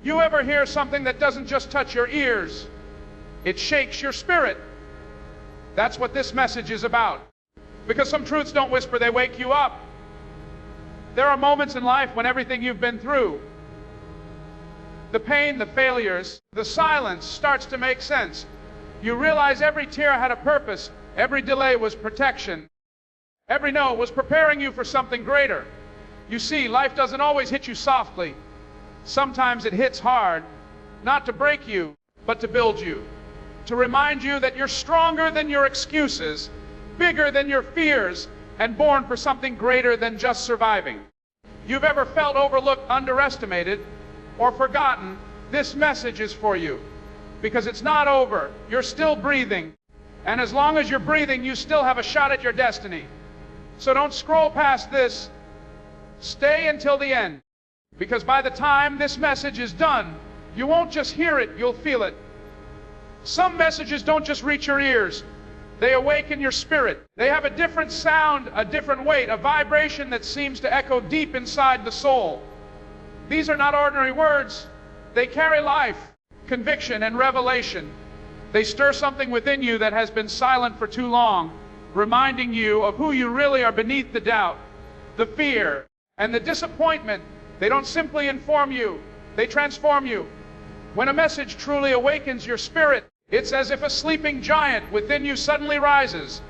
You ever hear something that doesn't just touch your ears? It shakes your spirit. That's what this message is about. Because some truths don't whisper, they wake you up. There are moments in life when everything you've been through, the pain, the failures, the silence starts to make sense. You realize every tear had a purpose. Every delay was protection. Every no was preparing you for something greater. You see, life doesn't always hit you softly. Sometimes it hits hard, not to break you, but to build you. To remind you that you're stronger than your excuses, bigger than your fears, and born for something greater than just surviving. You've ever felt overlooked, underestimated, or forgotten? This message is for you. Because it's not over. You're still breathing. And as long as you're breathing, you still have a shot at your destiny. So don't scroll past this. Stay until the end. Because by the time this message is done, you won't just hear it, you'll feel it. Some messages don't just reach your ears. They awaken your spirit. They have a different sound, a different weight, a vibration that seems to echo deep inside the soul. These are not ordinary words. They carry life, conviction, and revelation. They stir something within you that has been silent for too long, reminding you of who you really are beneath the doubt, the fear, and the disappointment. They don't simply inform you, they transform you. When a message truly awakens your spirit, it's as if a sleeping giant within you suddenly rises.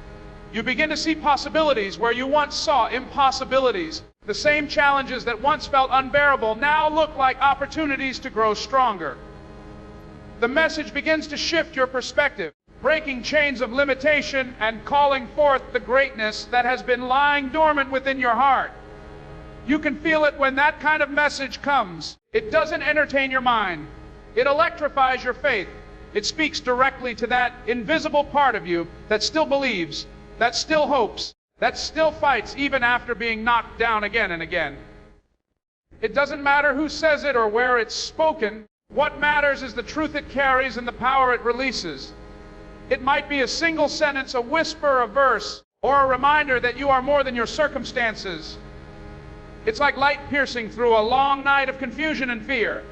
You begin to see possibilities where you once saw impossibilities. The same challenges that once felt unbearable now look like opportunities to grow stronger. The message begins to shift your perspective, breaking chains of limitation and calling forth the greatness that has been lying dormant within your heart. You can feel it when that kind of message comes. It doesn't entertain your mind. It electrifies your faith. It speaks directly to that invisible part of you that still believes, that still hopes, that still fights even after being knocked down again and again. It doesn't matter who says it or where it's spoken. What matters is the truth it carries and the power it releases. It might be a single sentence, a whisper, a verse, or a reminder that you are more than your circumstances. It's like light piercing through a long night of confusion and fear.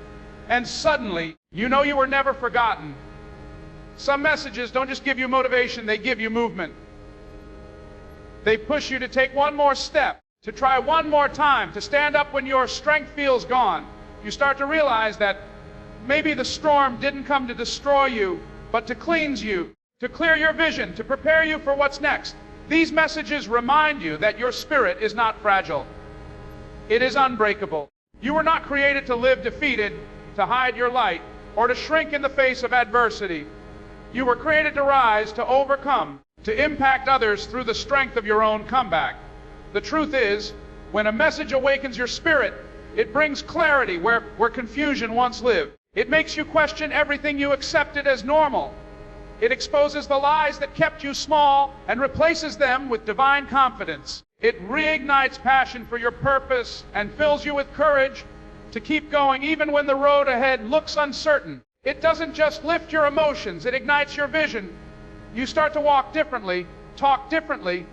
And suddenly, you know you were never forgotten. Some messages don't just give you motivation, they give you movement. They push you to take one more step, to try one more time, to stand up when your strength feels gone. You start to realize that maybe the storm didn't come to destroy you, but to cleanse you, to clear your vision, to prepare you for what's next. These messages remind you that your spirit is not fragile. It is unbreakable. You were not created to live defeated, to hide your light, or to shrink in the face of adversity. You were created to rise, to overcome, to impact others through the strength of your own comeback. The truth is, when a message awakens your spirit, it brings clarity where confusion once lived. It makes you question everything you accepted as normal. It exposes the lies that kept you small and replaces them with divine confidence. It reignites passion for your purpose and fills you with courage to keep going even when the road ahead looks uncertain. It doesn't just lift your emotions, it ignites your vision. You start to walk differently, talk differently,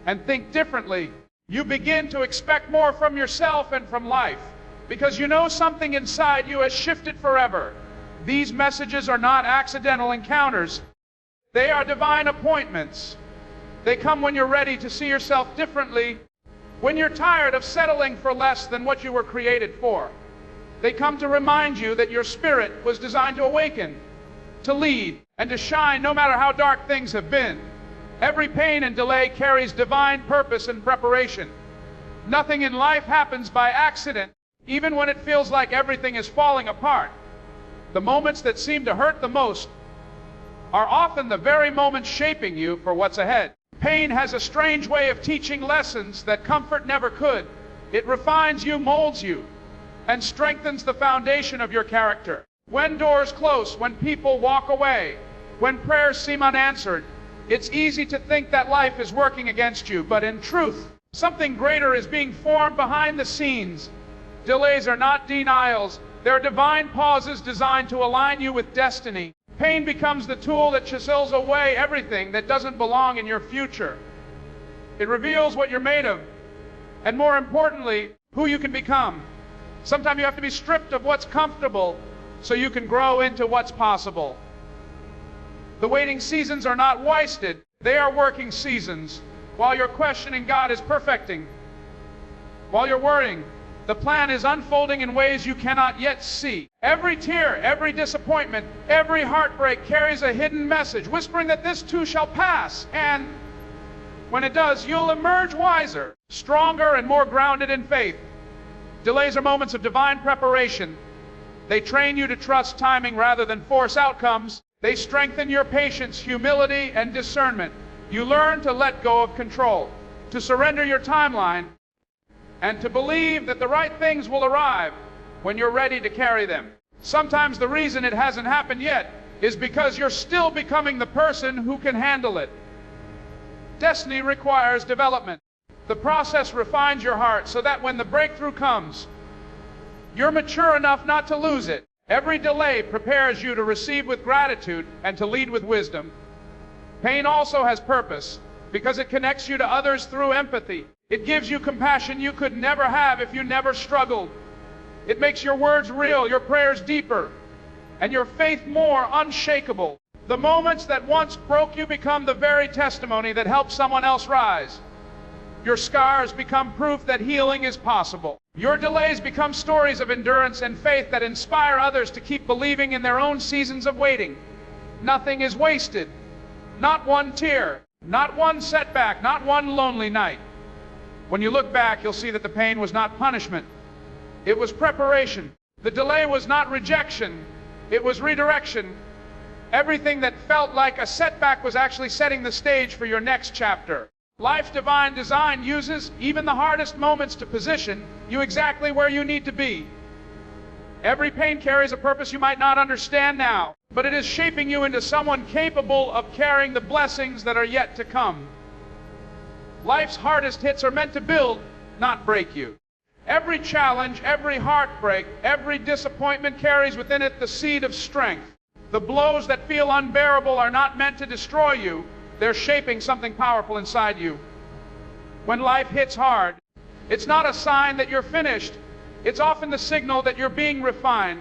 and think differently. You begin to expect more from yourself and from life, because you know something inside you has shifted forever. These messages are not accidental encounters. They are divine appointments. They come when you're ready to see yourself differently, when you're tired of settling for less than what you were created for. They come to remind you that your spirit was designed to awaken, to lead, and to shine no matter how dark things have been. Every pain and delay carries divine purpose and preparation. Nothing in life happens by accident, even when it feels like everything is falling apart. The moments that seem to hurt the most are often the very moments shaping you for what's ahead. Pain has a strange way of teaching lessons that comfort never could. It refines you, molds you, and strengthens the foundation of your character. When doors close, when people walk away, when prayers seem unanswered, it's easy to think that life is working against you, but in truth, something greater is being formed behind the scenes. Delays are not denials. They're divine pauses designed to align you with destiny. Pain becomes the tool that chisels away everything that doesn't belong in your future. It reveals what you're made of, and more importantly, who you can become. Sometimes you have to be stripped of what's comfortable so you can grow into what's possible. The waiting seasons are not wasted. They are working seasons. While you're questioning, God is perfecting. While you're worrying, the plan is unfolding in ways you cannot yet see. Every tear, every disappointment, every heartbreak carries a hidden message, whispering that this too shall pass. And when it does, you'll emerge wiser, stronger, and more grounded in faith. Delays are moments of divine preparation. They train you to trust timing rather than force outcomes. They strengthen your patience, humility, and discernment. You learn to let go of control, to surrender your timeline, and to believe that the right things will arrive when you're ready to carry them. Sometimes the reason it hasn't happened yet is because you're still becoming the person who can handle it. Destiny requires development. The process refines your heart so that when the breakthrough comes, you're mature enough not to lose it. Every delay prepares you to receive with gratitude and to lead with wisdom. Pain also has purpose because it connects you to others through empathy. It gives you compassion you could never have if you never struggled. It makes your words real, your prayers deeper, and your faith more unshakable. The moments that once broke you become the very testimony that helps someone else rise. Your scars become proof that healing is possible. Your delays become stories of endurance and faith that inspire others to keep believing in their own seasons of waiting. Nothing is wasted. Not one tear, not one setback, not one lonely night. When you look back, you'll see that the pain was not punishment. It was preparation. The delay was not rejection. It was redirection. Everything that felt like a setback was actually setting the stage for your next chapter. Life's divine design uses even the hardest moments to position you exactly where you need to be. Every pain carries a purpose you might not understand now, but it is shaping you into someone capable of carrying the blessings that are yet to come. Life's hardest hits are meant to build, not break you. Every challenge, every heartbreak, every disappointment carries within it the seed of strength. The blows that feel unbearable are not meant to destroy you. They're shaping something powerful inside you. When life hits hard, it's not a sign that you're finished. It's often the signal that you're being refined.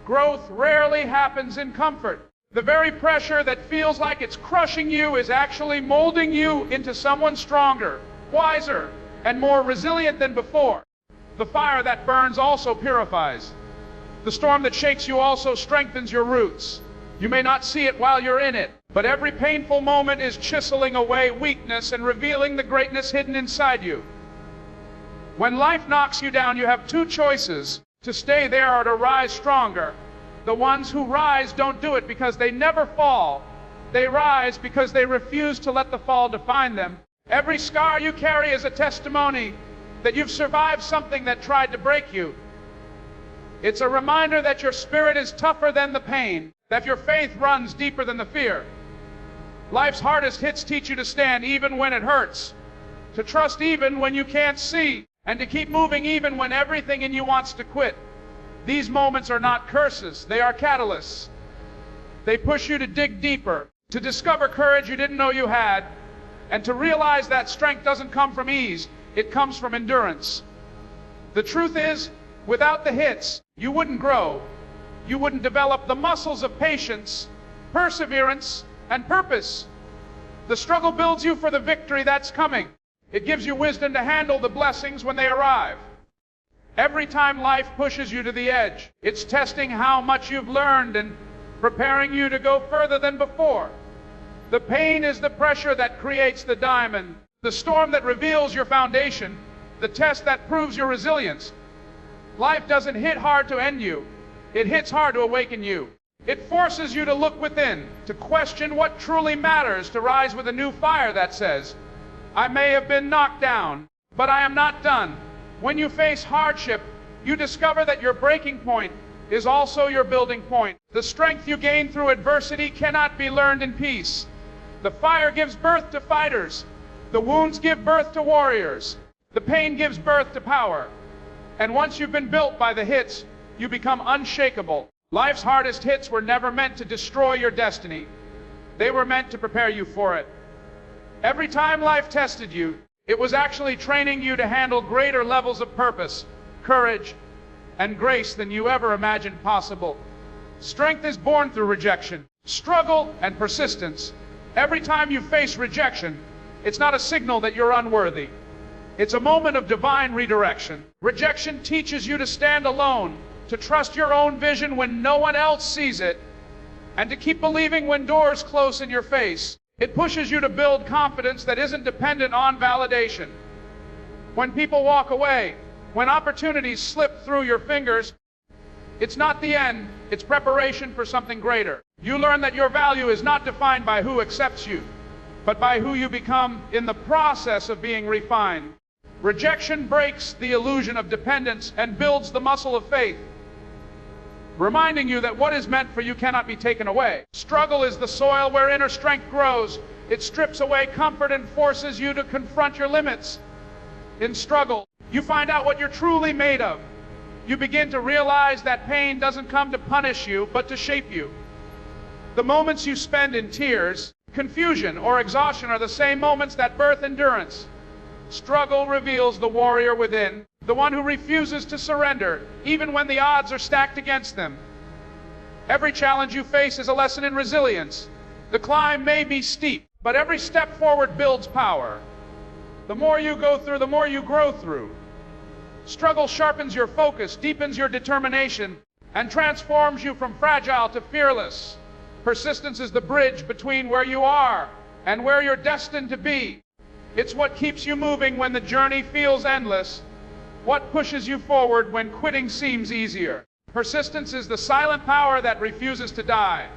Growth rarely happens in comfort. The very pressure that feels like it's crushing you is actually molding you into someone stronger, wiser, and more resilient than before. The fire that burns also purifies. The storm that shakes you also strengthens your roots. You may not see it while you're in it, but every painful moment is chiseling away weakness and revealing the greatness hidden inside you. When life knocks you down, you have two choices: to stay there or to rise stronger. The ones who rise don't do it because they never fall. They rise because they refuse to let the fall define them. Every scar you carry is a testimony that you've survived something that tried to break you. It's a reminder that your spirit is tougher than the pain, that your faith runs deeper than the fear. Life's hardest hits teach you to stand even when it hurts, to trust even when you can't see, and to keep moving even when everything in you wants to quit. These moments are not curses, they are catalysts. They push you to dig deeper, to discover courage you didn't know you had, and to realize that strength doesn't come from ease, it comes from endurance. The truth is, without the hits, you wouldn't grow. You wouldn't develop the muscles of patience, perseverance, and purpose. The struggle builds you for the victory that's coming. It gives you wisdom to handle the blessings when they arrive. Every time life pushes you to the edge, it's testing how much you've learned and preparing you to go further than before. The pain is the pressure that creates the diamond, the storm that reveals your foundation, the test that proves your resilience. Life doesn't hit hard to end you. It hits hard to awaken you. It forces you to look within, to question what truly matters, to rise with a new fire that says, I may have been knocked down, but I am not done. When you face hardship, you discover that your breaking point is also your building point. The strength you gain through adversity cannot be learned in peace. The fire gives birth to fighters. The wounds give birth to warriors. The pain gives birth to power. And once you've been built by the hits, you become unshakable. Life's hardest hits were never meant to destroy your destiny. They were meant to prepare you for it. Every time life tested you, it was actually training you to handle greater levels of purpose, courage, and grace than you ever imagined possible. Strength is born through rejection, struggle, and persistence. Every time you face rejection, it's not a signal that you're unworthy. It's a moment of divine redirection. Rejection teaches you to stand alone, to trust your own vision when no one else sees it, and to keep believing when doors close in your face. It pushes you to build confidence that isn't dependent on validation. When people walk away, when opportunities slip through your fingers, it's not the end, it's preparation for something greater. You learn that your value is not defined by who accepts you, but by who you become in the process of being refined. Rejection breaks the illusion of dependence and builds the muscle of faith, reminding you that what is meant for you cannot be taken away. Struggle is the soil where inner strength grows. It strips away comfort and forces you to confront your limits. In struggle, you find out what you're truly made of. You begin to realize that pain doesn't come to punish you, but to shape you. The moments you spend in tears, confusion, or exhaustion are the same moments that birth endurance. Struggle reveals the warrior within, the one who refuses to surrender, even when the odds are stacked against them. Every challenge you face is a lesson in resilience. The climb may be steep, but every step forward builds power. The more you go through, the more you grow through. Struggle sharpens your focus, deepens your determination, and transforms you from fragile to fearless. Persistence is the bridge between where you are and where you're destined to be. It's what keeps you moving when the journey feels endless, what pushes you forward when quitting seems easier. Persistence is the silent power that refuses to die.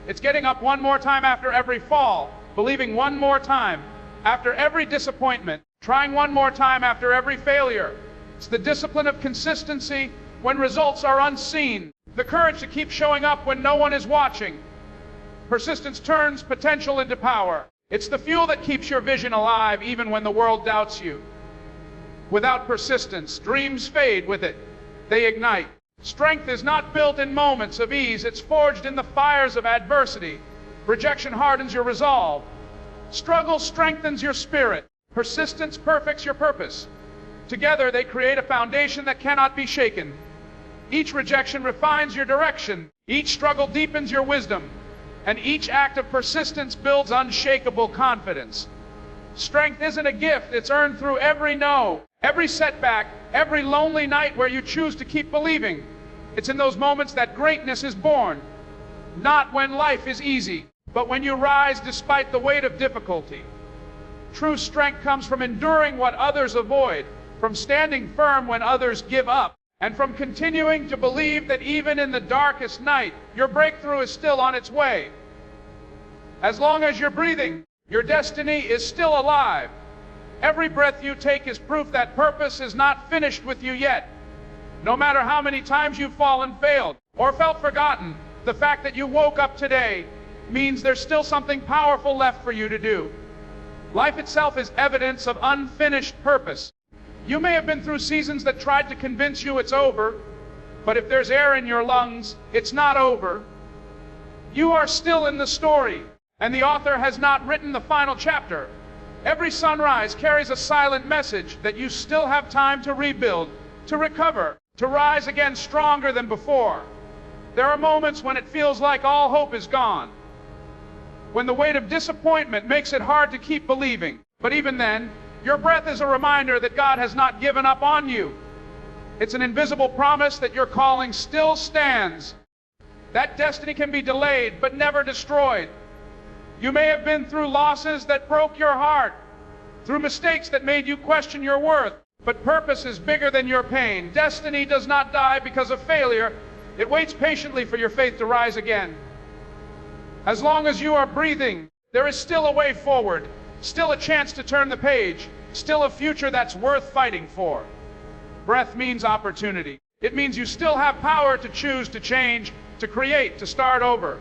It's getting up one more time after every fall, believing one more time after every disappointment, trying one more time after every failure. It's the discipline of consistency when results are unseen, the courage to keep showing up when no one is watching. Persistence turns potential into power. It's the fuel that keeps your vision alive even when the world doubts you. Without persistence, dreams fade with it. They ignite. Strength is not built in moments of ease. It's forged in the fires of adversity. Rejection hardens your resolve. Struggle strengthens your spirit. Persistence perfects your purpose. Together they create a foundation that cannot be shaken. Each rejection refines your direction. Each struggle deepens your wisdom. And each act of persistence builds unshakable confidence. Strength isn't a gift, it's earned through every no, every setback, every lonely night where you choose to keep believing. It's in those moments that greatness is born. Not when life is easy, but when you rise despite the weight of difficulty. True strength comes from enduring what others avoid, from standing firm when others give up, and from continuing to believe that even in the darkest night, your breakthrough is still on its way. As long as you're breathing, your destiny is still alive. Every breath you take is proof that purpose is not finished with you yet. No matter how many times you've fallen, failed, or felt forgotten, the fact that you woke up today means there's still something powerful left for you to do. Life itself is evidence of unfinished purpose. You may have been through seasons that tried to convince you it's over, but if there's air in your lungs, it's not over. You are still in the story, and the author has not written the final chapter. Every sunrise carries a silent message that you still have time to rebuild, to recover, to rise again stronger than before. There are moments when it feels like all hope is gone, when the weight of disappointment makes it hard to keep believing. But even then, your breath is a reminder that God has not given up on you. It's an invisible promise that your calling still stands. That destiny can be delayed, but never destroyed. You may have been through losses that broke your heart, through mistakes that made you question your worth, but purpose is bigger than your pain. Destiny does not die because of failure. It waits patiently for your faith to rise again. As long as you are breathing, there is still a way forward, still a chance to turn the page, still a future that's worth fighting for. Breath means opportunity. It means you still have power to choose, to change, to create, to start over.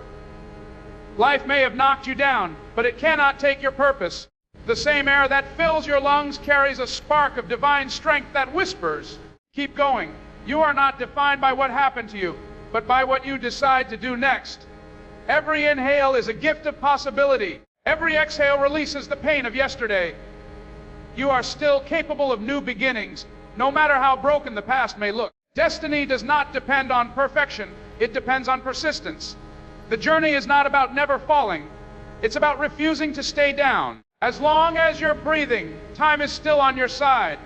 Life may have knocked you down, but it cannot take your purpose. The same air that fills your lungs carries a spark of divine strength that whispers, keep going. You are not defined by what happened to you, but by what you decide to do next. Every inhale is a gift of possibility. Every exhale releases the pain of yesterday. You are still capable of new beginnings, no matter how broken the past may look. Destiny does not depend on perfection. It depends on persistence. The journey is not about never falling. It's about refusing to stay down. As long as you're breathing, time is still on your side.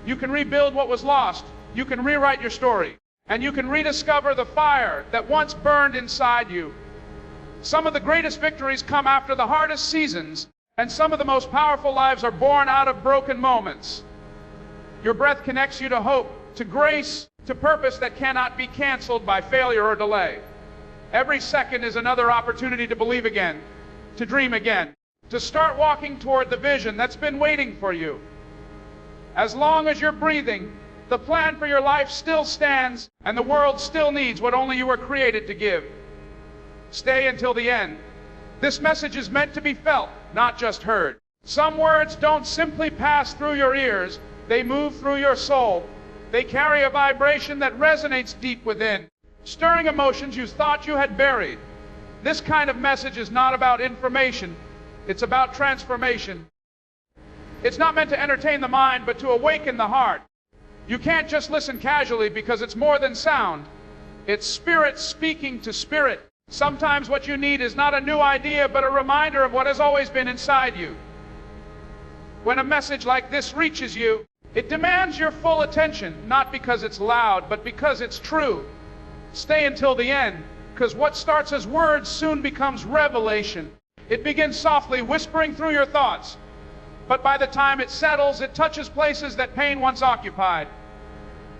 You can rebuild what was lost. You can rewrite your story. And you can rediscover the fire that once burned inside you. Some of the greatest victories come after the hardest seasons, and some of the most powerful lives are born out of broken moments. Your breath connects you to hope, to grace, to purpose that cannot be canceled by failure or delay. Every second is another opportunity to believe again, to dream again, to start walking toward the vision that's been waiting for you. As long as you're breathing, the plan for your life still stands, and the world still needs what only you were created to give. Stay until the end. This message is meant to be felt, not just heard. Some words don't simply pass through your ears, they move through your soul. They carry a vibration that resonates deep within, stirring emotions you thought you had buried. This kind of message is not about information, it's about transformation. It's not meant to entertain the mind, but to awaken the heart. You can't just listen casually because it's more than sound. It's spirit speaking to spirit. Sometimes what you need is not a new idea, but a reminder of what has always been inside you. When a message like this reaches you, it demands your full attention, not because it's loud, but because it's true. Stay until the end, because what starts as words soon becomes revelation. It begins softly, whispering through your thoughts. But by the time it settles, it touches places that pain once occupied.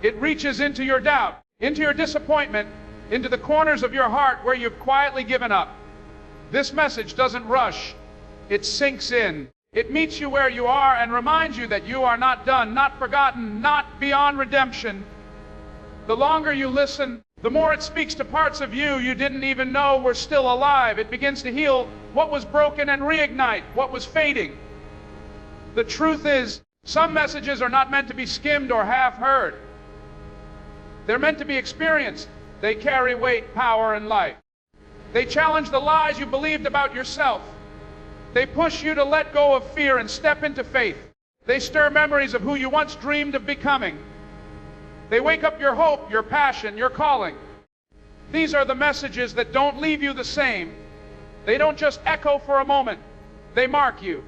It reaches into your doubt, into your disappointment, into the corners of your heart where you've quietly given up. This message doesn't rush. It sinks in. It meets you where you are and reminds you that you are not done, not forgotten, not beyond redemption. The longer you listen, the more it speaks to parts of you you didn't even know were still alive. It begins to heal what was broken and reignite what was fading. The truth is, some messages are not meant to be skimmed or half heard. They're meant to be experienced. They carry weight, power, and life. They challenge the lies you believed about yourself. They push you to let go of fear and step into faith. They stir memories of who you once dreamed of becoming. They wake up your hope, your passion, your calling. These are the messages that don't leave you the same. They don't just echo for a moment. They mark you.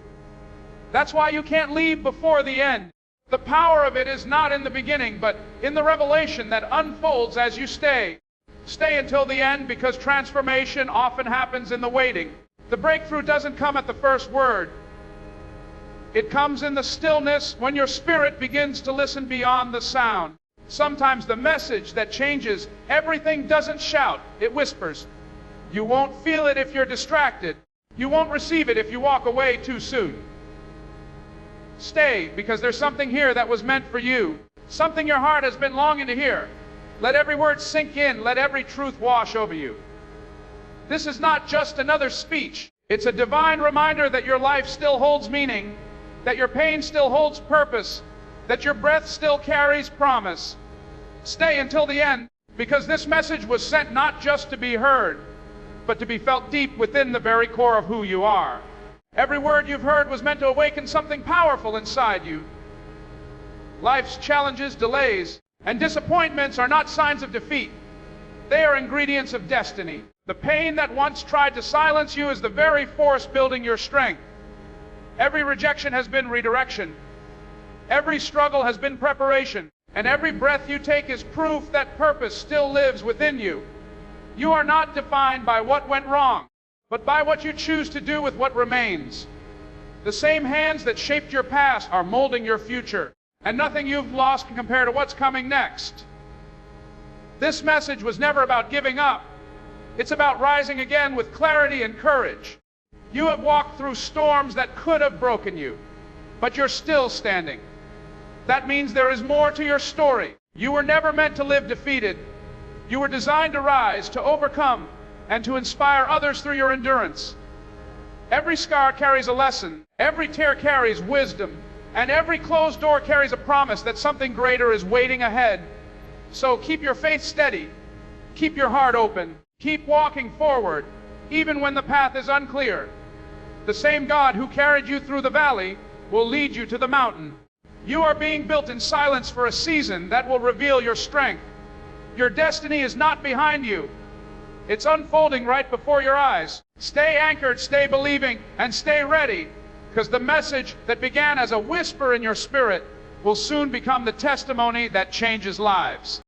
That's why you can't leave before the end. The power of it is not in the beginning, but in the revelation that unfolds as you stay. Stay until the end, because transformation often happens in the waiting. The breakthrough doesn't come at the first word. It comes in the stillness when your spirit begins to listen beyond the sound. Sometimes the message that changes everything doesn't shout, it whispers. You won't feel it if you're distracted. You won't receive it if you walk away too soon. Stay, because there's something here that was meant for you. Something your heart has been longing to hear. Let every word sink in. Let every truth wash over you. This is not just another speech. It's a divine reminder that your life still holds meaning, that your pain still holds purpose, that your breath still carries promise. Stay until the end, because this message was sent not just to be heard, but to be felt deep within the very core of who you are. Every word you've heard was meant to awaken something powerful inside you. Life's challenges, delays, and disappointments are not signs of defeat. They are ingredients of destiny. The pain that once tried to silence you is the very force building your strength. Every rejection has been redirection. Every struggle has been preparation. And every breath you take is proof that purpose still lives within you. You are not defined by what went wrong, but by what you choose to do with what remains. The same hands that shaped your past are molding your future, and nothing you've lost can compare to what's coming next. This message was never about giving up. It's about rising again with clarity and courage. You have walked through storms that could have broken you, but you're still standing. That means there is more to your story. You were never meant to live defeated. You were designed to rise, to overcome, and to inspire others through your endurance. Every scar carries a lesson, every tear carries wisdom, and every closed door carries a promise that something greater is waiting ahead. So keep your faith steady, keep your heart open, keep walking forward, even when the path is unclear. The same God who carried you through the valley will lead you to the mountain. You are being built in silence for a season that will reveal your strength. Your destiny is not behind you. It's unfolding right before your eyes. Stay anchored, stay believing, and stay ready, because the message that began as a whisper in your spirit will soon become the testimony that changes lives.